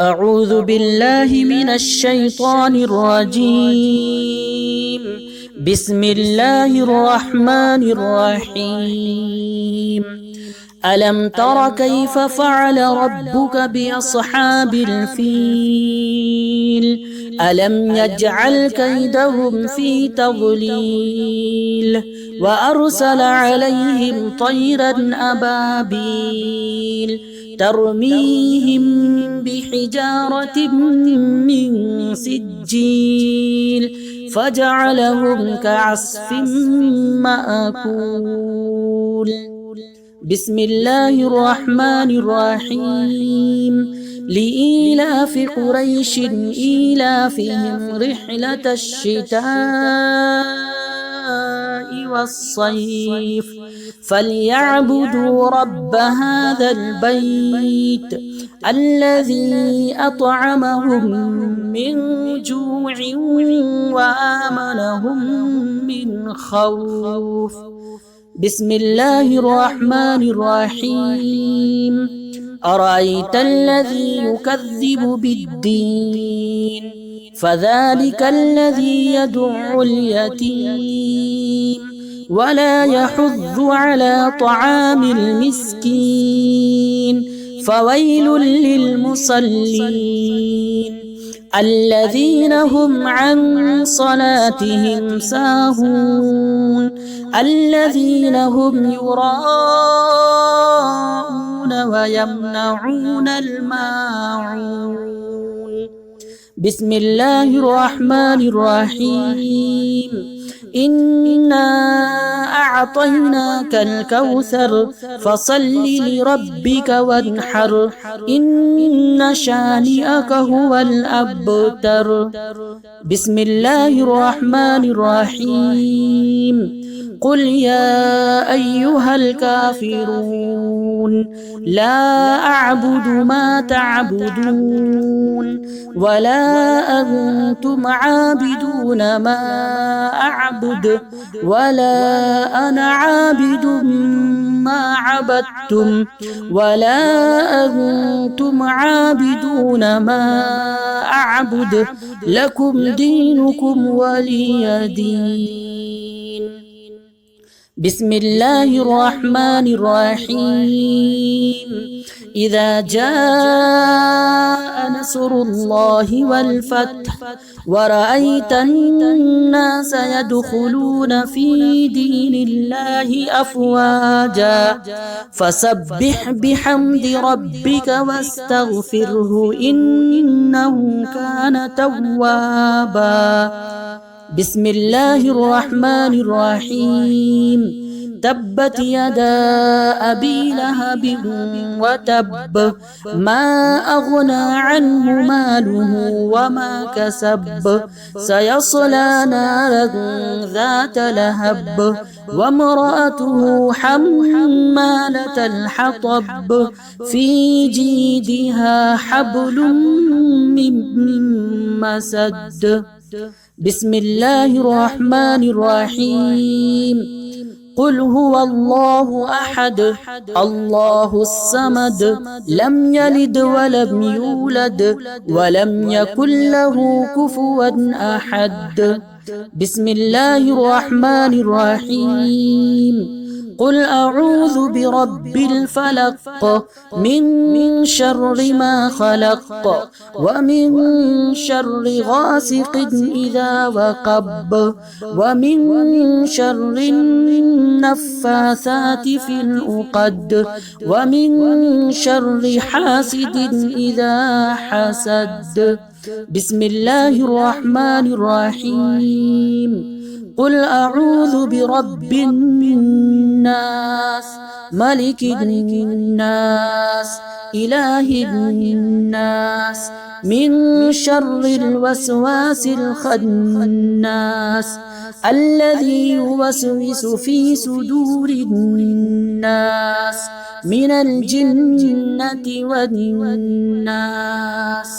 أعوذ بالله من الشيطان الرجيم. بسم الله الرحمن الرحيم. ألم تر كيف فعل ربك بأصحاب الفيل؟ ألم يجعل كيدهم في تضليل وأرسل عليهم طيرا أبابيل ترميهم بحجارة من سجيل فجعلهم كعصف مأكول. بسم الله الرحمن الرحيم. لإيلاف قريش إيلافهم رحلة الشتاء والصيف فليعبدوا رب هذا البيت الذي أطعمهم من جوع وآمنهم من خوف. بسم الله الرحمن الرحيم. أرأيت الذي يكذب بالدين فذلك الذي يدع اليتيم ولا يحض على طعام المسكين فويل للمصلين الذين هم عن صلاتهم ساهون الذين هم يراءون ويمنعون الماعون. بسم الله الرحمن الرحيم. إنا أعطيناك الكوثر فصل لربك وانحر إن شانئك هو الأبتر. بسم الله الرحمن الرحيم. قل يا أيها الكافرون لا أعبد ما تعبدون ولا أنتم عابدون ما أعبد ولا أنا عابد ما عبدتم ولا أنتم عابدون ما أعبد لكم دينكم ولي دين. بسم الله الرحمن الرحيم. إذا جاء نصر الله والفتح ورأيت الناس يدخلون في دين الله أفواجا فسبح بحمد ربك واستغفره إنه كان توابا. بسم الله الرحمن الرحيم. تبت يدا أبي لهب وتب ما أغنى عنه ماله وما كسب سيصلى نارا ذات لهب وامرأته حمالة الحطب في جيدها حبل من مسد. بسم الله الرحمن الرحيم. قل هو الله أحد الله الصمد لم يلد ولم يولد ولم يكن له كفوا أحد. بسم الله الرحمن الرحيم. قل أعوذ برب الفلق من شر ما خلق ومن شر غاسق إذا وقب ومن شر النفاثات في العقد ومن شر حاسد إذا حسد. بسم الله الرحمن الرحيم. قل أعوذ برب الناس ملك الناس إله الناس من شر الوسواس الخناس الذي يوسوس في صدور الناس من الجنة والناس.